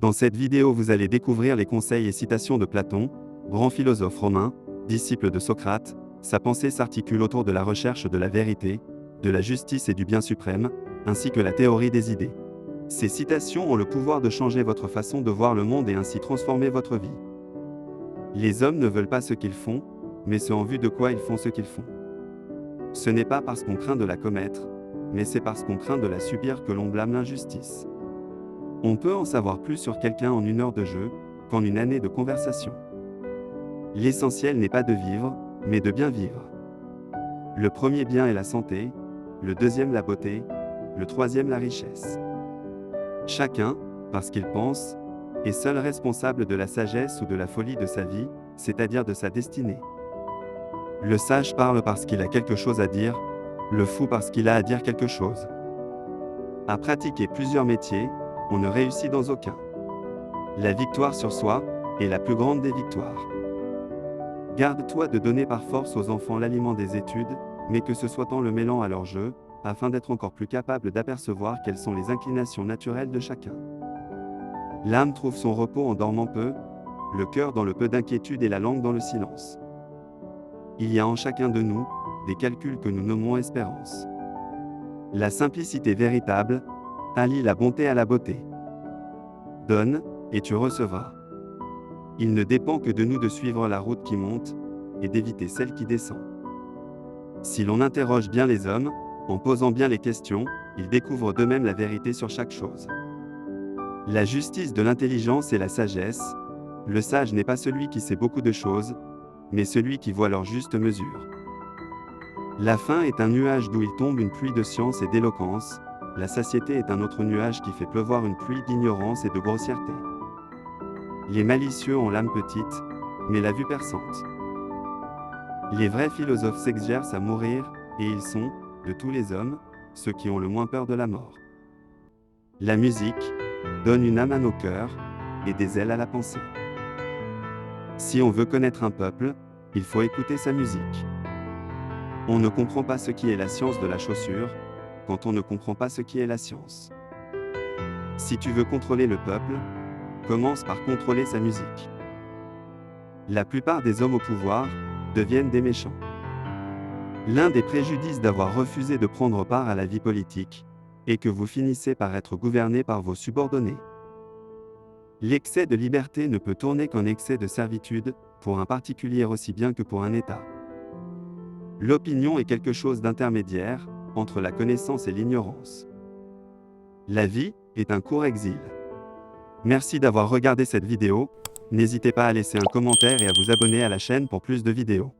Dans cette vidéo, vous allez découvrir les conseils et citations de Platon, grand philosophe romain, disciple de Socrate. Sa pensée s'articule autour de la recherche de la vérité, de la justice et du bien suprême, ainsi que la théorie des idées. Ces citations ont le pouvoir de changer votre façon de voir le monde et ainsi transformer votre vie. Les hommes ne veulent pas ce qu'ils font, mais ce en vue de quoi ils font ce qu'ils font. Ce n'est pas parce qu'on craint de la commettre, mais c'est parce qu'on craint de la subir que l'on blâme l'injustice. On peut en savoir plus sur quelqu'un en 1 heure de jeu, qu'en 1 année de conversation. L'essentiel n'est pas de vivre, mais de bien vivre. Le premier bien est la santé, le deuxième la beauté, le troisième la richesse. Chacun, parce qu'il pense, est seul responsable de la sagesse ou de la folie de sa vie, c'est-à-dire de sa destinée. Le sage parle parce qu'il a quelque chose à dire, le fou parce qu'il a à dire quelque chose. À pratiquer plusieurs métiers, on ne réussit dans aucun. La victoire sur soi est la plus grande des victoires. Garde-toi de donner par force aux enfants l'aliment des études, mais que ce soit en le mêlant à leur jeu, afin d'être encore plus capable d'apercevoir quelles sont les inclinations naturelles de chacun. L'âme trouve son repos en dormant peu, le cœur dans le peu d'inquiétude et la langue dans le silence. Il y a en chacun de nous des calculs que nous nommons espérance. La simplicité véritable allie la bonté à la beauté. Donne, et tu recevras. Il ne dépend que de nous de suivre la route qui monte, et d'éviter celle qui descend. Si l'on interroge bien les hommes, en posant bien les questions, ils découvrent d'eux-mêmes la vérité sur chaque chose. La justice de l'intelligence et la sagesse, le sage n'est pas celui qui sait beaucoup de choses, mais celui qui voit leur juste mesure. La faim est un nuage d'où il tombe une pluie de science et d'éloquence, la satiété est un autre nuage qui fait pleuvoir une pluie d'ignorance et de grossièreté. Les malicieux ont l'âme petite, mais la vue perçante. Les vrais philosophes s'exercent à mourir, et ils sont, de tous les hommes, ceux qui ont le moins peur de la mort. La musique donne une âme à nos cœurs, et des ailes à la pensée. Si on veut connaître un peuple, il faut écouter sa musique. On ne comprend pas ce qui est la science de la chaussure, quand on ne comprend pas ce qui est la science. Si tu veux contrôler le peuple, commence par contrôler sa musique. La plupart des hommes au pouvoir deviennent des méchants. L'un des préjudices d'avoir refusé de prendre part à la vie politique est que vous finissez par être gouverné par vos subordonnés. L'excès de liberté ne peut tourner qu'en excès de servitude, pour un particulier aussi bien que pour un État. L'opinion est quelque chose d'intermédiaire entre la connaissance et l'ignorance. La vie est un court exil. Merci d'avoir regardé cette vidéo. N'hésitez pas à laisser un commentaire et à vous abonner à la chaîne pour plus de vidéos.